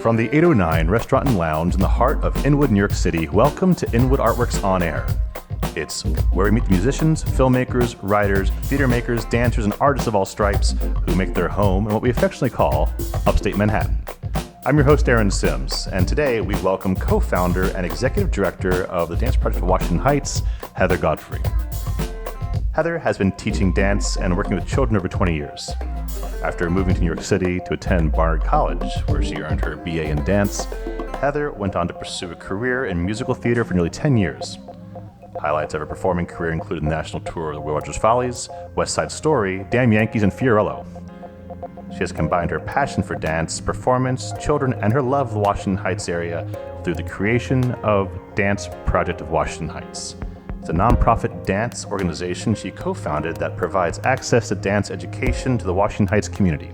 From the 809 Restaurant and Lounge in the heart of Inwood, New York City, welcome to Inwood Artworks On Air. It's where we meet the musicians, filmmakers, writers, theater makers, dancers, and artists of all stripes who make their home in what we affectionately call Upstate Manhattan. I'm your host, Aaron Sims, and today we welcome co-founder and executive director of the Dance Project of Washington Heights, Heather Godfrey. Heather has been teaching dance and working with children over 20 years. After moving to New York City to attend Barnard College, where she earned her BA in dance, Heather went on to pursue a career in musical theater for nearly 10 years. Highlights of her performing career include the national tour of the Will Rogers Follies, West Side Story, Damn Yankees, and Fiorello. She has combined her passion for dance, performance, children, and her love of the Washington Heights area through the creation of Dance Project of Washington Heights. It's a nonprofit dance organization she co-founded that provides access to dance education to the Washington Heights community.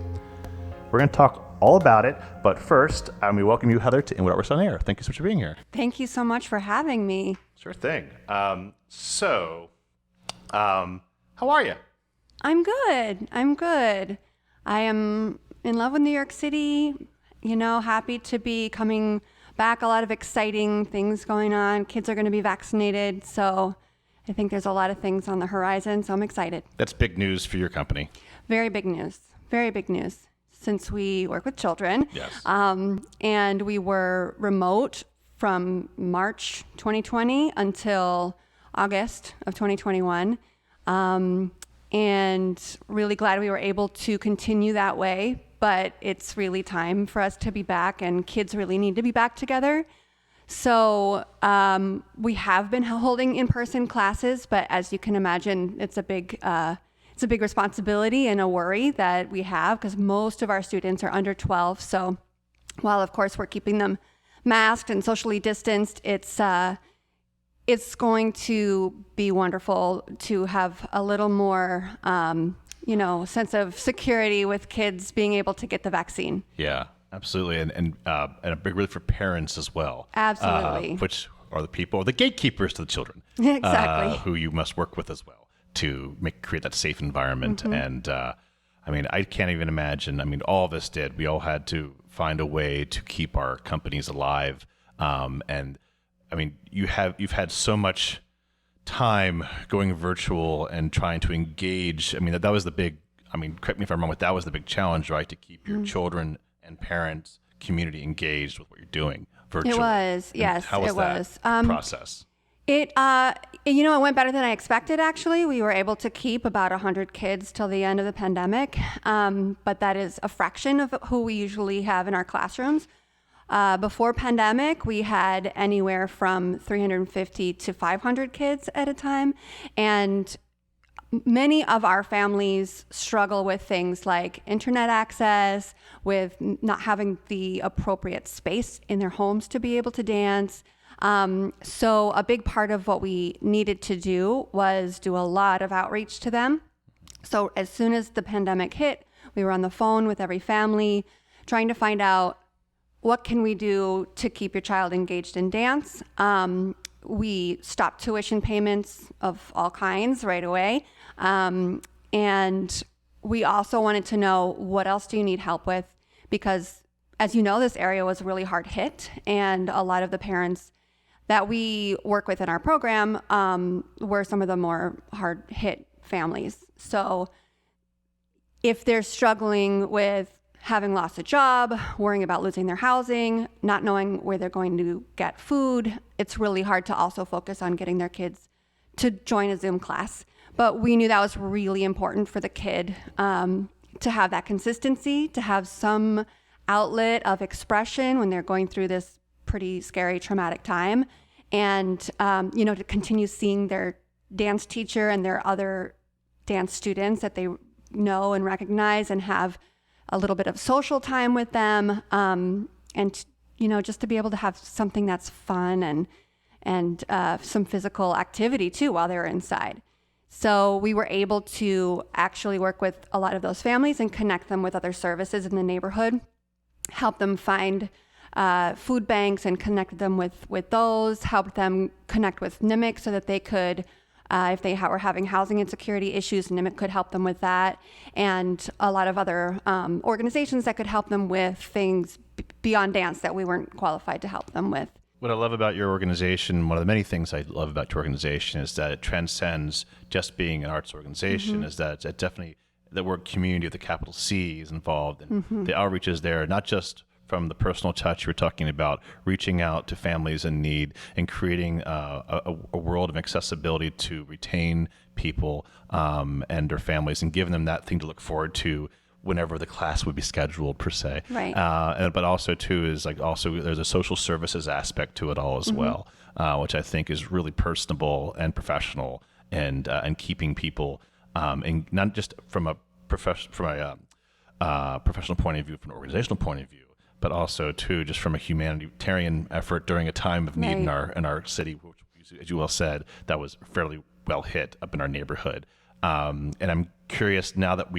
We're going to talk all about it, but first, we welcome you, Heather, to Inwood Artworks On Air. Thank you so much for being here. Thank you so much for having me. Sure thing. How are you? I'm good. I am in love with New York City, happy to be coming back. A lot of exciting things going on. Kids are going to be vaccinated, so I think there's a lot of things on the horizon, so I'm excited. That's big news for your company. Very big news, since we work with children. Yes. And we were remote from March 2020 until August of 2021. And really glad we were able to continue that way. But it's really time for us to be back, and kids really need to be back together. So we have been holding in-person classes, but as you can imagine, it's a big responsibility and a worry that we have because most of our students are under 12. So while of course we're keeping them masked and socially distanced, it's going to be wonderful to have a little more sense of security with kids being able to get the vaccine. Yeah, absolutely. And a big relief for parents as well. Absolutely. Which are the gatekeepers to the children. Exactly. Who you must work with as well to create that safe environment. Mm-hmm. And I can't even imagine. All of us did. We all had to find a way to keep our companies alive. You've had so much time going virtual and trying to engage. That was the big, correct me if I'm wrong, but that was the big challenge, right? To keep your children and parents, community engaged with what you're doing virtually. It was, yes, how was that process? It went better than I expected, actually. We were able to keep about 100 kids till the end of the pandemic, but that is a fraction of who we usually have in our classrooms. Before pandemic, we had anywhere from 350 to 500 kids at a time. And many of our families struggle with things like internet access, with not having the appropriate space in their homes to be able to dance. So a big part of what we needed to do was do a lot of outreach to them. So as soon as the pandemic hit, we were on the phone with every family, trying to find out, what can we do to keep your child engaged in dance? We stopped tuition payments of all kinds right away. And we also wanted to know, what else do you need help with? Because as you know, this area was really hard hit, and a lot of the parents that we work with in our program were some of the more hard hit families. So if they're struggling with having lost a job, worrying about losing their housing, not knowing where they're going to get food, it's really hard to also focus on getting their kids to join a Zoom class. But we knew that was really important for the kid to have that consistency, to have some outlet of expression when they're going through this pretty scary, traumatic time, and to continue seeing their dance teacher and their other dance students that they know and recognize, and have a little bit of social time with them, and just to be able to have something that's fun and some physical activity too while they're inside. So we were able to actually work with a lot of those families and connect them with other services in the neighborhood, help them find food banks and connect them with those, help them connect with NIMIC so that they could If they were having housing insecurity issues, NIMIC could help them with that, and a lot of other organizations that could help them with things beyond dance that we weren't qualified to help them with. What I love about your organization, one of the many things I love about your organization, is that it transcends just being an arts organization, is that it definitely, the word community with a capital C is involved, and the outreach is there, not just from the personal touch you were talking about, reaching out to families in need and creating a world of accessibility to retain people and their families and giving them that thing to look forward to whenever the class would be scheduled per se. Right. But also too is like also there's a social services aspect to it all as well, which I think is really personable and professional and keeping people and not just from a professional point of view, from an organizational point of view, but also too just from a humanitarian effort during a time of need in our city, which, as you well said, that was fairly well hit up in our neighborhood. And I'm curious now that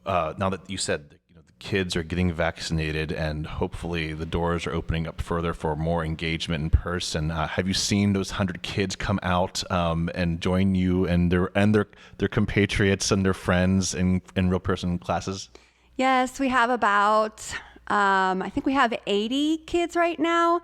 now that you said that, the kids are getting vaccinated and hopefully the doors are opening up further for more engagement in person, have you seen those 100 kids come out and join you and their compatriots and their friends in real person classes? Yes, we have about, I think we have 80 kids right now.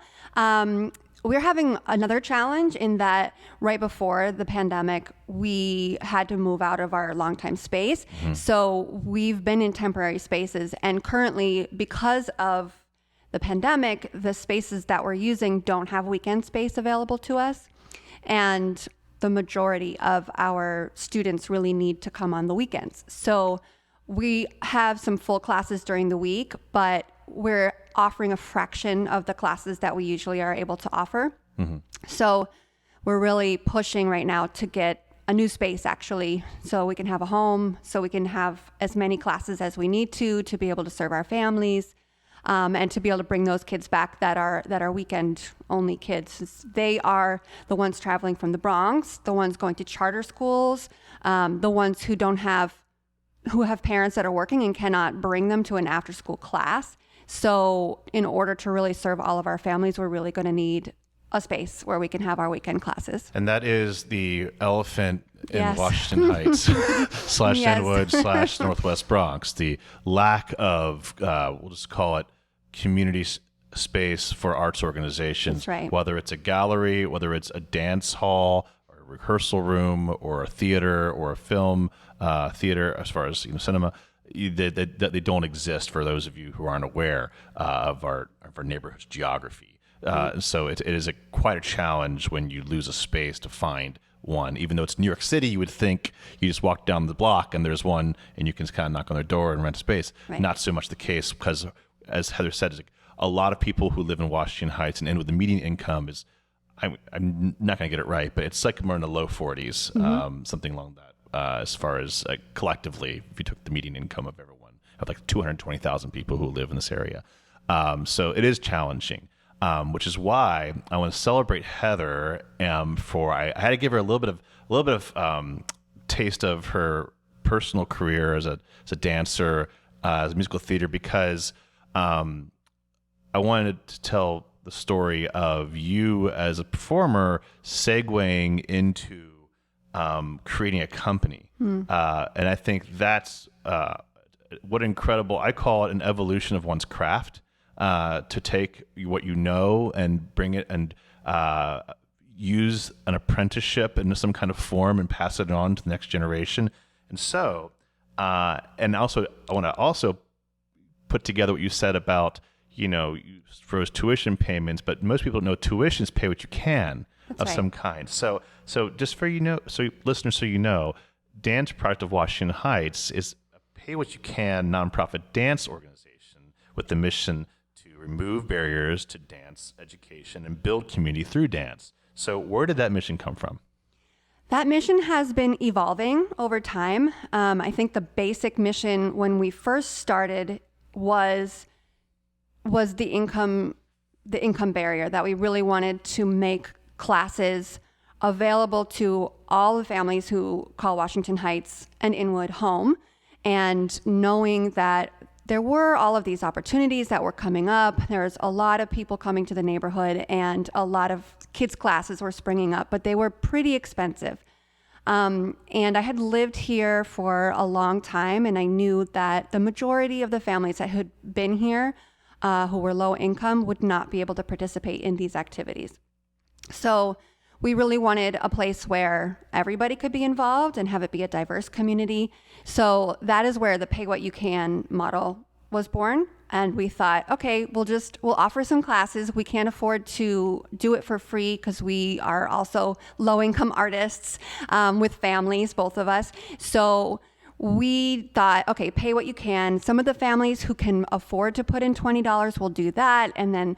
We're having another challenge in that right before the pandemic, we had to move out of our longtime space. So we've been in temporary spaces. And currently, because of the pandemic, the spaces that we're using don't have weekend space available to us. And the majority of our students really need to come on the weekends. So we have some full classes during the week, but we're offering a fraction of the classes that we usually are able to offer. So we're really pushing right now to get a new space, actually, so we can have a home, so we can have as many classes as we need to be able to serve our families, and to be able to bring those kids back that are weekend only kids. They are the ones traveling from the Bronx, the ones going to charter schools, the ones who have parents that are working and cannot bring them to an after school class. So in order to really serve all of our families, we're really going to need a space where we can have our weekend classes. And that is the elephant in Washington Heights / Inwood / Northwest Bronx, the lack of, we'll just call it community space for arts organizations. That's right. Whether it's a gallery, whether it's a dance hall or a rehearsal room or a theater or a film theater, as far as cinema, that they don't exist for those of you who aren't aware of our neighborhood's geography. So it is quite a challenge when you lose a space to find one. Even though it's New York City, you would think you just walk down the block and there's one and you can kind of knock on their door and rent a space. Right. Not so much the case because, as Heather said, a lot of people who live in Washington Heights and Inwood, the median income is, I'm not going to get it right, but it's like more in the low 40s, something along that. As far as collectively, if you took the median income of everyone, of like 220,000 people who live in this area. So it is challenging, which is why I want to celebrate Heather for, I had to give her a little bit of taste of her personal career as a dancer, as a musical theater, because I wanted to tell the story of you as a performer segueing into creating a company. And I think that's what incredible, I call it an evolution of one's craft, to take what you know and bring it and use an apprenticeship in some kind of form and pass it on to the next generation. And so, and also, I want to also put together what you said about, you froze tuition payments, but most people don't know tuitions pay what you can. That's of right. Some kind. So just for listeners, Dance Project of Washington Heights is a pay what you can nonprofit dance organization with the mission to remove barriers to dance education and build community through dance. So where did that mission come from? That mission has been evolving over time. I think the basic mission when we first started was the income barrier, that we really wanted to make classes available to all the families who call Washington Heights and Inwood home, and knowing that there were all of these opportunities that were coming up. There's a lot of people coming to the neighborhood and a lot of kids classes were springing up, but they were pretty expensive. And I had lived here for a long time, and I knew that the majority of the families that had been here who were low income would not be able to participate in these activities. So we really wanted a place where everybody could be involved and have it be a diverse community. So that is where the pay what you can model was born. And we thought, okay, we'll offer some classes. We can't afford to do it for free because we are also low income artists with families, both of us. So we thought, okay, pay what you can. Some of the families who can afford to put in $20 will do that. And then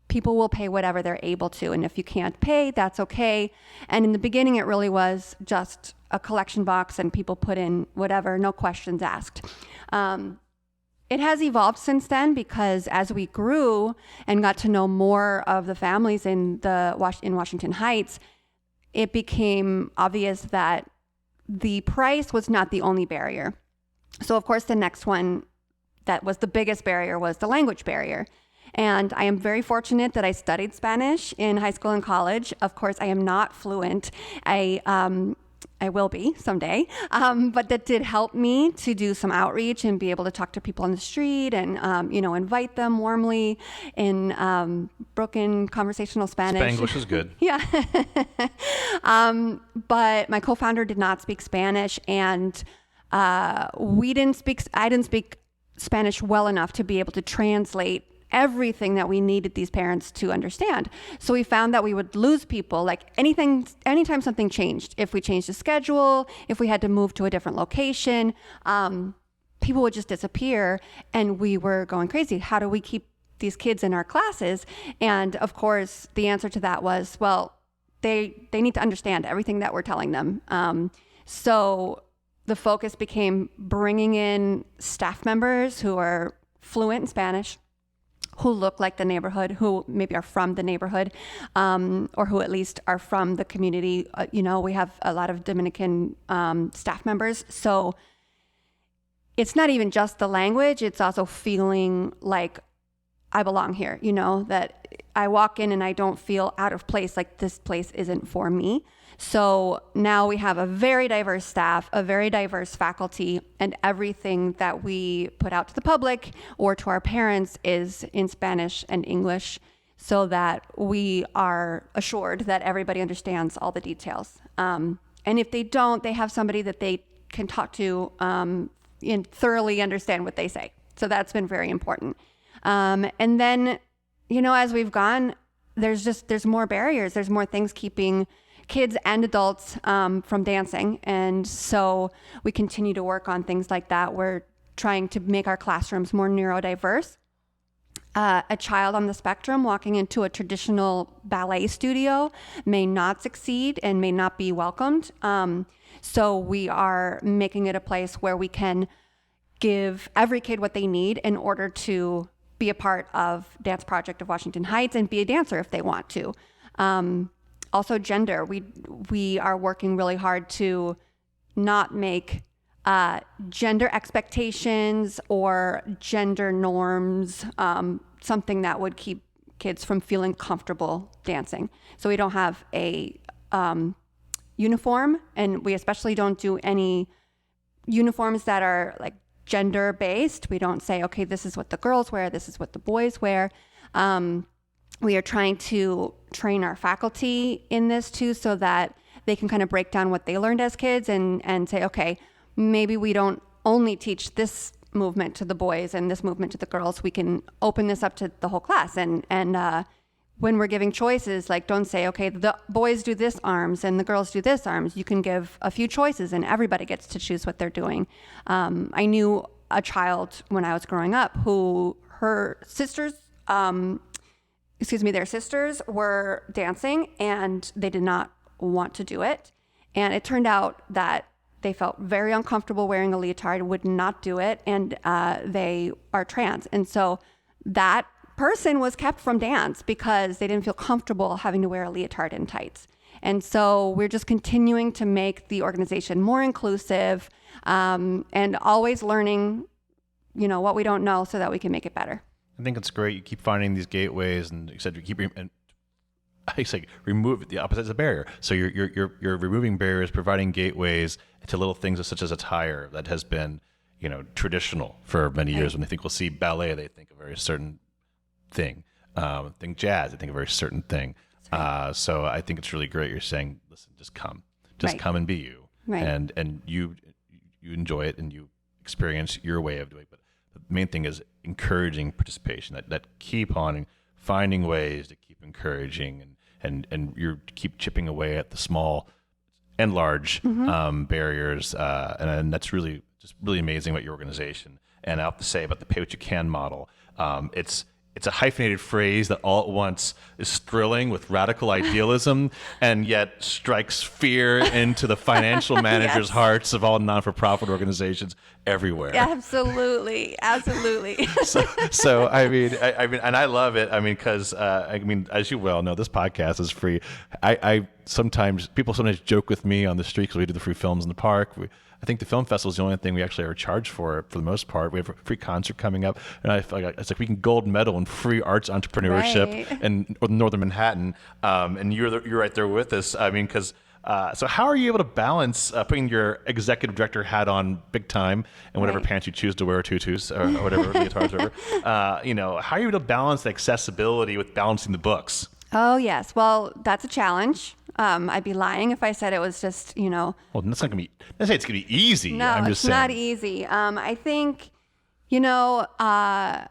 people will pay whatever they're able to. And if you can't pay, that's okay. And in the beginning, it really was just a collection box and people put in whatever, no questions asked. It has evolved since then because as we grew and got to know more of the families in Washington Heights, it became obvious that the price was not the only barrier. So of course, the next one that was the biggest barrier was the language barrier. And I am very fortunate that I studied Spanish in high school and college. Of course, I am not fluent. I will be someday, but that did help me to do some outreach and be able to talk to people on the street and, invite them warmly in broken conversational Spanish. Spanglish is good. Yeah. But my co-founder did not speak Spanish, and I didn't speak Spanish well enough to be able to translate everything that we needed these parents to understand. So we found that we would lose people, like anytime something changed. If we changed the schedule, if we had to move to a different location, people would just disappear and we were going crazy. How do we keep these kids in our classes? And of course, the answer to that was, well, they need to understand everything that we're telling them. So the focus became bringing in staff members who are fluent in Spanish, who look like the neighborhood, who maybe are from the neighborhood, or who at least are from the community. We have a lot of Dominican staff members. So it's not even just the language, it's also feeling like I belong here, that I walk in and I don't feel out of place, like this place isn't for me. So now we have a very diverse staff, a very diverse faculty, and everything that we put out to the public or to our parents is in Spanish and English so that we are assured that everybody understands all the details. And if they don't, they have somebody that they can talk to and thoroughly understand what they say. So that's been very important. And then, as we've gone, there's more barriers. There's more things keeping kids and adults from dancing. And so we continue to work on things like that. We're trying to make our classrooms more neurodiverse. A child on the spectrum walking into a traditional ballet studio may not succeed and may not be welcomed. So we are making it a place where we can give every kid what they need in order to be a part of Dance Project of Washington Heights and be a dancer if they want to. Also gender, we are working really hard to not make gender expectations or gender norms something that would keep kids from feeling comfortable dancing. So we don't have a uniform, and we especially don't do any uniforms that are like gender based. We don't say, okay, this is what the girls wear, this is what the boys wear. We are trying to train our faculty in this too, so that they can kind of break down what they learned as kids and say, okay, maybe we don't only teach this movement to the boys and this movement to the girls. We can open this up to the whole class. And when we're giving choices, like don't say, okay, the boys do this arms and the girls do this arms. You can give a few choices and everybody gets to choose what they're doing. I knew a child when I was growing up who their sisters were dancing and they did not want to do it. And it turned out that they felt very uncomfortable wearing a leotard, would not do it, and they are trans. And so that person was kept from dance because they didn't feel comfortable having to wear a leotard and tights. And so we're just continuing to make the organization more inclusive and always learning, what we don't know so that we can make it better. I think it's great. You keep finding these gateways, and you said you keep remove the opposite is a barrier. So you're removing barriers, providing gateways to little things such as attire that has been, traditional for many years. When they think we'll see ballet, they think a very certain thing. Think jazz, I think a very certain thing. Right. So I think it's really great. You're saying, listen, just come come and be you. Right. And you enjoy it and you experience your way of doing it. But the main thing is encouraging participation, that keep on finding ways to keep encouraging and you keep chipping away at the small and large barriers. And that's really just really amazing about your organization. And I have to say about the pay what you can model, it's a hyphenated phrase that all at once is thrilling with radical idealism and yet strikes fear into the financial managers' hearts of all non-for-profit organizations everywhere. Absolutely. So I mean, and I love it. I mean, because as you well know, this podcast is free. People sometimes joke with me on the street because we do the free films in the park. I think the film festival is the only thing we actually are charged for the most part. We have a free concert coming up, and I feel like it's like we can gold medal in free arts entrepreneurship in Northern Manhattan. And you're right there with us. I mean, because so how are you able to balance putting your executive director hat on big time and whatever pants you choose to wear, tutus or whatever, leotards, whatever? How are you able to balance the accessibility with balancing the books? Oh yes, well that's a challenge. I'd be lying if I said it was just, Well, that's not gonna be. Let's say it's gonna be easy. No, it's not easy. I think, I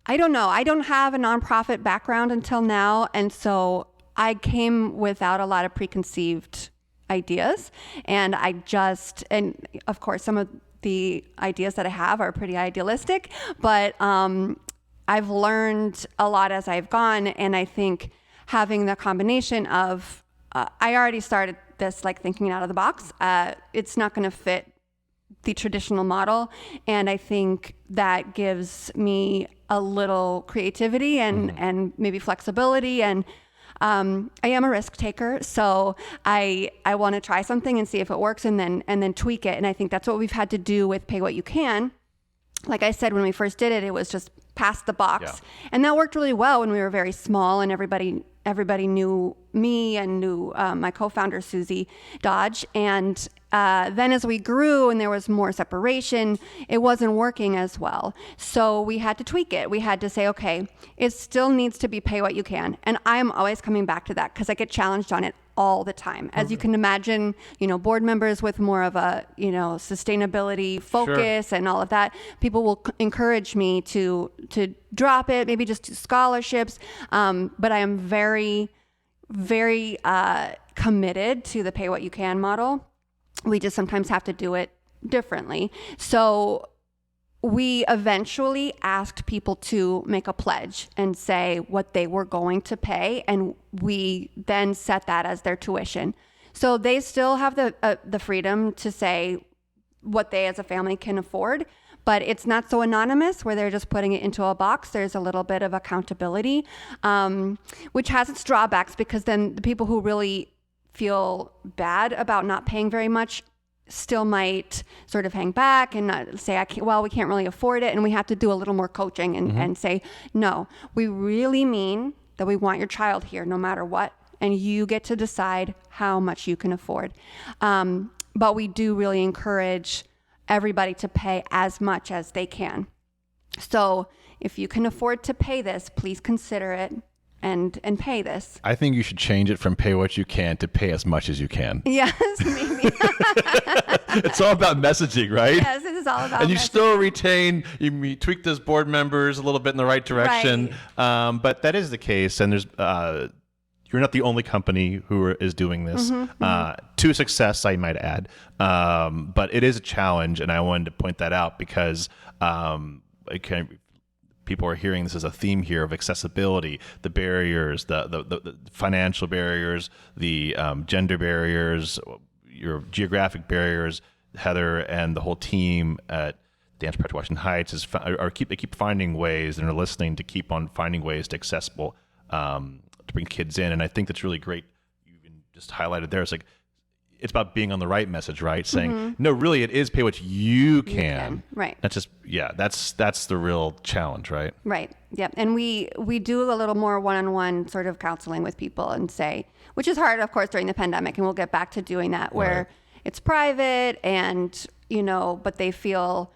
don't know. I don't have a nonprofit background until now, and so I came without a lot of preconceived ideas, and and of course, some of the ideas that I have are pretty idealistic, but I've learned a lot as I've gone, and I think having the combination of I already started this thinking out of the box. It's not going to fit the traditional model. And I think that gives me a little creativity and maybe flexibility. And I am a risk taker. So I want to try something and see if it works and then tweak it. And I think that's what we've had to do with Pay What You Can. Like I said, when we first did it, it was just past the box. Yeah. And that worked really well when we were very small and everybody knew me and knew my co-founder, Susie Dodge. And then as we grew and there was more separation, it wasn't working as well. So we had to tweak it. We had to say, okay, it still needs to be Pay What You Can. And I'm always coming back to that because I get challenged on it all the time. As you can imagine, board members with more of a, sustainability focus and all of that, people will encourage me to drop it, maybe just do scholarships. But I am very, very committed to the Pay What You Can model. We just sometimes have to do it differently. So we eventually asked people to make a pledge and say what they were going to pay, and we then set that as their tuition. So they still have the freedom to say what they as a family can afford, but it's not so anonymous where they're just putting it into a box. There's a little bit of accountability, which has its drawbacks because then the people who really feel bad about not paying very much still might sort of hang back and not say, we can't really afford it. And we have to do a little more coaching and say, no, we really mean that we want your child here no matter what. And you get to decide how much you can afford. But we do really encourage everybody to pay as much as they can. So if you can afford to pay this, please consider it. And pay this. I think you should change it from Pay What You Can to Pay As Much As You Can. Yes, maybe. It's all about messaging, right? Yes, it is all about And you messaging. still retain, you tweak those board members a little bit in the right direction. Right. But that is the case. And there's you're not the only company who is doing this. To success, I might add. But it is a challenge. And I wanted to point that out because people are hearing this as a theme here of accessibility, the barriers, the financial barriers, the gender barriers, your geographic barriers. Heather and the whole team at Dance Project Washington Heights they keep finding ways and are listening to keep on finding ways to accessible to bring kids in. And I think that's really great. You even just highlighted there. It's like it's about being on the right message, right? Saying, no, really, it is pay what you can. Right. That's just, that's the real challenge, right? Right. Yep. And we do a little more one-on-one sort of counseling with people and say, which is hard, of course, during the pandemic. And we'll get back to doing that where it's private and, but they feel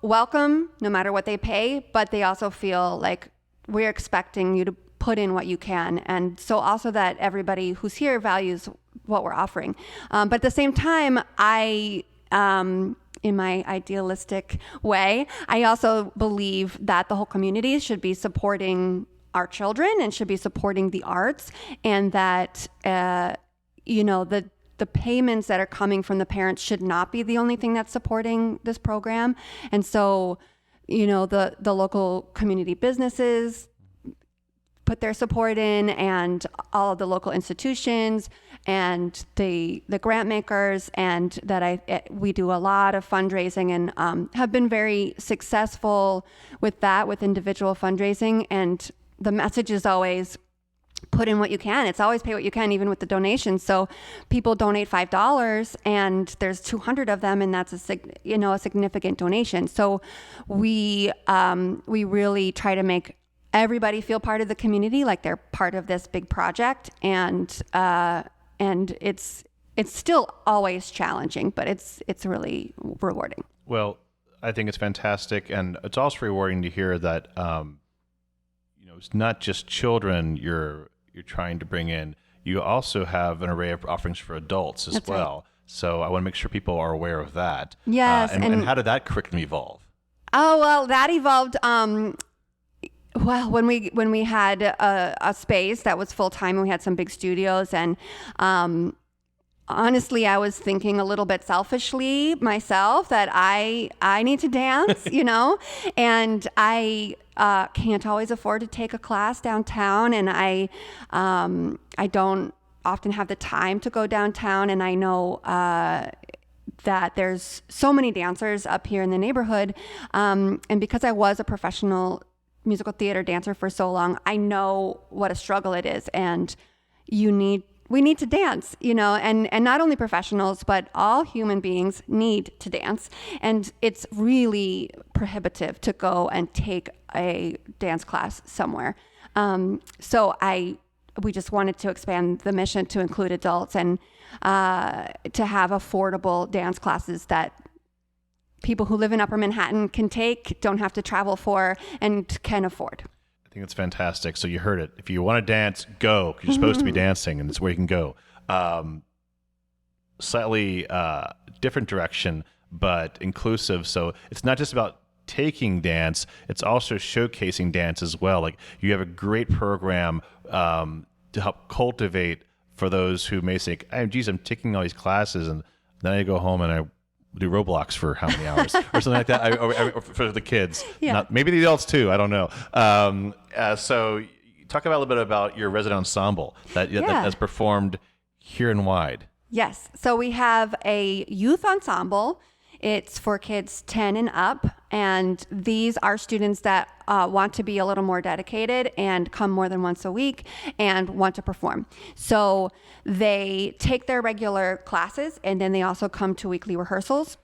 welcome no matter what they pay, but they also feel like we're expecting you to put in what you can. And so also that everybody who's here values what we're offering. But at the same time, in my idealistic way, I also believe that the whole community should be supporting our children and should be supporting the arts, and that, the payments that are coming from the parents should not be the only thing that's supporting this program. And so, the local community businesses put their support in, and all of the local institutions and the grant makers, and that we do a lot of fundraising and have been very successful with that, with individual fundraising. And the message is always put in what you can. It's always pay what you can, even with the donations. So people donate $5 and there's 200 of them, and that's a significant donation. So we really try to make everybody feel part of the community, like they're part of this big project. And it's still always challenging, but it's really rewarding. Well, I think it's fantastic, and it's also rewarding to hear that it's not just children you're trying to bring in. You also have an array of offerings for adults as well. Right. So I want to make sure people are aware of that. Yes. And how did that curriculum evolve? Oh, well, that evolved. Well, when we had a space that was full time, and we had some big studios, and honestly, I was thinking a little bit selfishly myself that I need to dance, and I can't always afford to take a class downtown, and I don't often have the time to go downtown, and I know that there's so many dancers up here in the neighborhood, and because I was a professional musical theater dancer for so long, I know what a struggle it is, and we need to dance, and not only professionals, but all human beings need to dance. And it's really prohibitive to go and take a dance class somewhere. So we just wanted to expand the mission to include adults, and to have affordable dance classes that people who live in Upper Manhattan can take, don't have to travel for, and can afford. I think that's fantastic. So you heard it. If you want to dance, go, because you're supposed to be dancing, and it's where you can go. Slightly different direction, but inclusive. So it's not just about taking dance, it's also showcasing dance as well. Like, you have a great program to help cultivate for those who may say, I'm taking all these classes, and then I go home and I do Roblox for how many hours or something like that, or for the kids. Yeah. Maybe the adults too, I don't know. So talk about a little bit about your resident ensemble that has performed here and wide. Yes. So we have a youth ensemble. It's for kids 10 and up. And these are students that want to be a little more dedicated and come more than once a week and want to perform. So they take their regular classes, and then they also come to weekly rehearsals,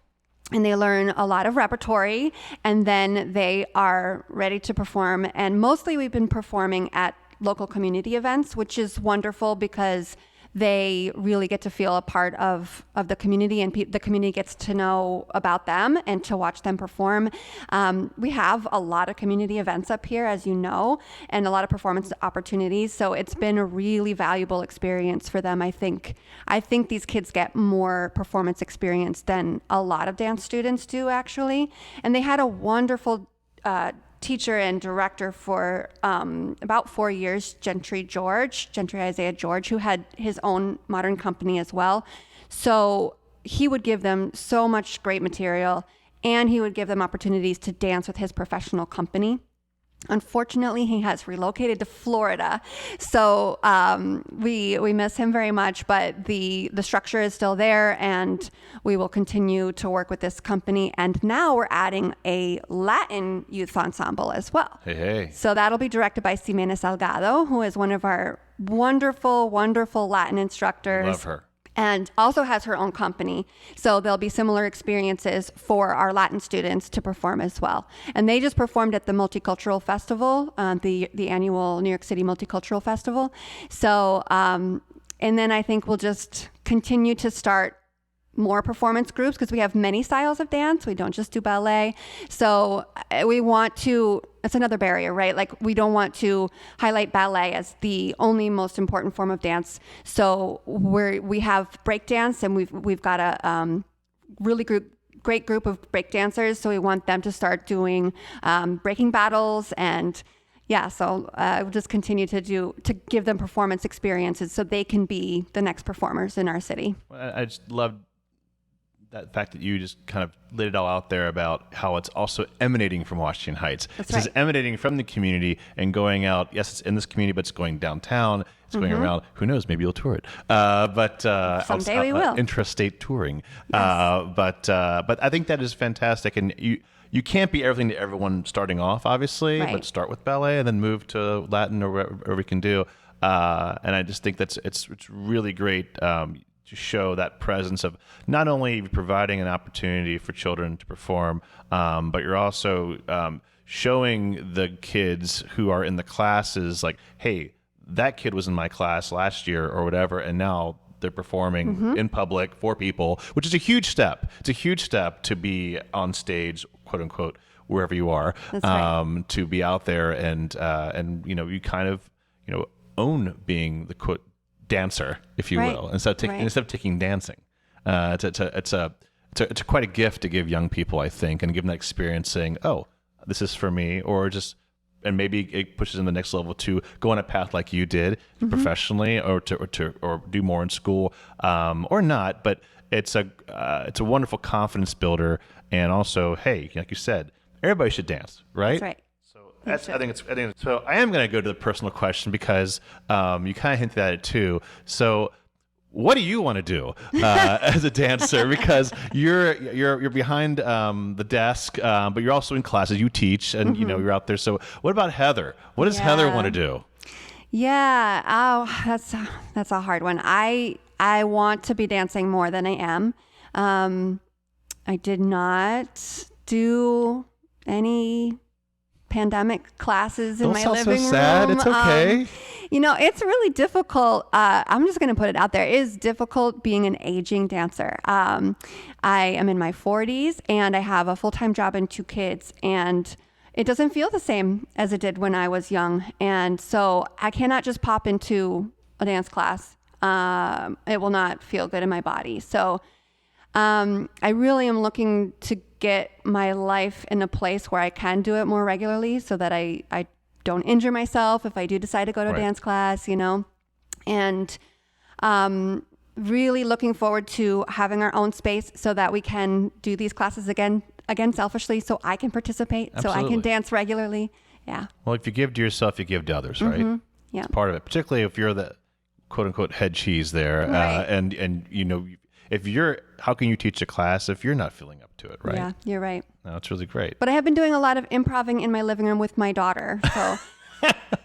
and they learn a lot of repertory, and then they are ready to perform. And mostly we've been performing at local community events, which is wonderful because they really get to feel a part of the community, and the community gets to know about them and to watch them perform. We have a lot of community events up here, as you know, and a lot of performance opportunities. So it's been a really valuable experience for them. I think these kids get more performance experience than a lot of dance students do, actually. And they had a wonderful teacher and director for about 4 years, Gentry Isaiah George, who had his own modern company as well. So he would give them so much great material, and he would give them opportunities to dance with his professional company. Unfortunately, he has relocated to Florida, so we miss him very much, but the structure is still there, and we will continue to work with this company. And now we're adding a Latin youth ensemble as well. Hey. So that'll be directed by Ximena Salgado, who is one of our wonderful, wonderful Latin instructors. Love her. And also has her own company. So there'll be similar experiences for our Latin students to perform as well. And they just performed at the Multicultural Festival, the annual New York City Multicultural Festival. So, and then I think we'll just continue to start more performance groups because we have many styles of dance. We don't just do ballet. So we want to, it's another barrier, right? Like we don't want to highlight ballet as the only most important form of dance. So we have break dance, and we've got a really great group of break dancers. So we want them to start doing breaking battles, and so we'll just continue to give them performance experiences so they can be the next performers in our city. I just love that fact that you just kind of laid it all out there about how it's also emanating from Washington Heights. It's just emanating from the community and going out. Yes, it's in this community, but it's going downtown. It's going around. Who knows? Maybe you'll tour it. But someday we will. Intrastate touring. Yes. But I think that is fantastic. And you can't be everything to everyone starting off, obviously. Right. But start with ballet and then move to Latin or whatever we can do. And I just think it's really great. To show that presence of not only providing an opportunity for children to perform, but you're also showing the kids who are in the classes like, hey, that kid was in my class last year or whatever, and now they're performing in public for people, which is a huge step. It's a huge step to be on stage, quote unquote, wherever you are, to be out there and you kind of own being the quote dancer, if you will, instead of taking dancing. It's quite a gift to give young people, I think, and give them that experience saying, oh, this is for me, or just, and maybe it pushes them to the next level to go on a path like you did professionally, or do more in school, or not. But it's a wonderful confidence builder, and also, hey, like you said, everybody should dance, right? That's right. I think it's so. I am going to go to the personal question because you kind of hinted at it too. So, what do you want to do as a dancer? Because you're behind the desk, but you're also in classes. You teach, and you're out there. So, what about Heather? What does Heather want to do? Yeah. Oh, that's a hard one. I want to be dancing more than I am. I did not do any pandemic classes in my living room. So sad. It's okay. It's really difficult. I'm just going to put it out there. It is difficult being an aging dancer. I am in my 40s and I have a full-time job and 2 kids, and it doesn't feel the same as it did when I was young. And so I cannot just pop into a dance class. It will not feel good in my body. So I really am looking to get my life in a place where I can do it more regularly so that I don't injure myself if I do decide to go to dance class, and really looking forward to having our own space so that we can do these classes again selfishly, so I can participate, so I can dance regularly. Yeah. Well, if you give to yourself, you give to others, right? Yeah. It's part of it, particularly if you're the quote unquote head cheese there. And if how can you teach a class if you're not feeling up to it, right? Yeah, you're right. No, it's really great. But I have been doing a lot of improving in my living room with my daughter. So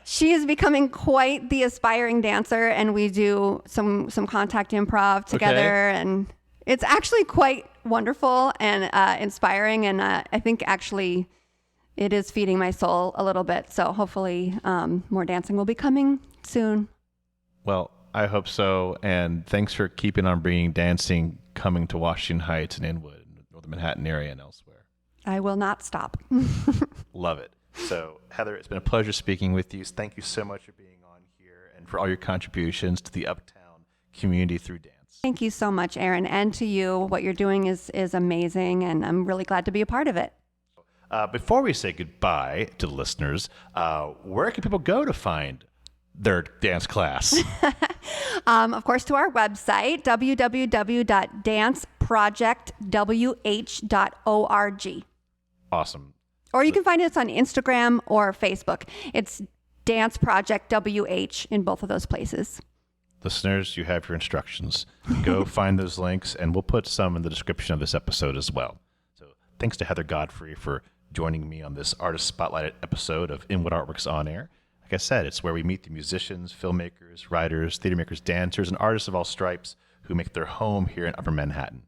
she is becoming quite the aspiring dancer, and we do some contact improv together. And it's actually quite wonderful and inspiring. And I think actually it is feeding my soul a little bit. So hopefully more dancing will be coming soon. Well, I hope so. And thanks for keeping on bringing dancing coming to Washington Heights and Inwood, Northern Manhattan area and elsewhere. I will not stop. Love it. So, Heather, it's been a pleasure speaking with you. Thank you so much for being on here and for all your contributions to the Uptown community through dance. Thank you so much, Aaron. And to you, what you're doing is amazing, and I'm really glad to be a part of it. Before we say goodbye to the listeners, where can people go to find their dance class? Of course, to our website, www.danceprojectwh.org. Awesome. Or you can find us on Instagram or Facebook. It's Dance Project WH in both of those places. Listeners, you have your instructions. Go find those links, and we'll put some in the description of this episode as well. So thanks to Heather Godfrey for joining me on this Artist Spotlighted episode of Inwood Artworks On Air. Like I said, it's where we meet the musicians, filmmakers, writers, theater makers, dancers, and artists of all stripes who make their home here in Upper Manhattan.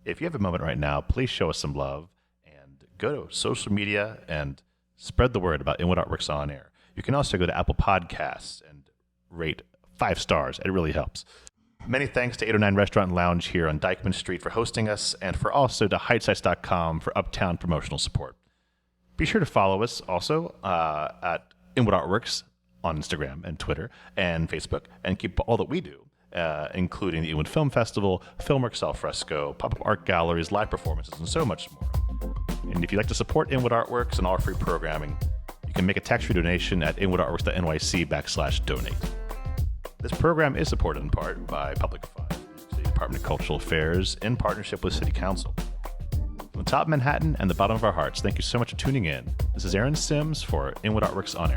If you have a moment right now, please show us some love and go to social media and spread the word about Inwood Artworks On Air. You can also go to Apple Podcasts and rate 5 stars. It really helps. Many thanks to 809 Restaurant and Lounge here on Dykeman Street for hosting us, and for also to HeightSites.com for uptown promotional support. Be sure to follow us also at Inwood Artworks on Instagram and Twitter and Facebook, and keep all that we do, including the Inwood Film Festival, Filmworks Al Fresco, pop-up art galleries, live performances, and so much more. And if you'd like to support Inwood Artworks and all our free programming, you can make a tax-free donation at inwoodartworks.nyc/donate. This program is supported in part by Public Funds, the Department of Cultural Affairs, in partnership with City Council. From the top of Manhattan and the bottom of our hearts, thank you so much for tuning in. This is Aaron Sims for Inwood Artworks On Air.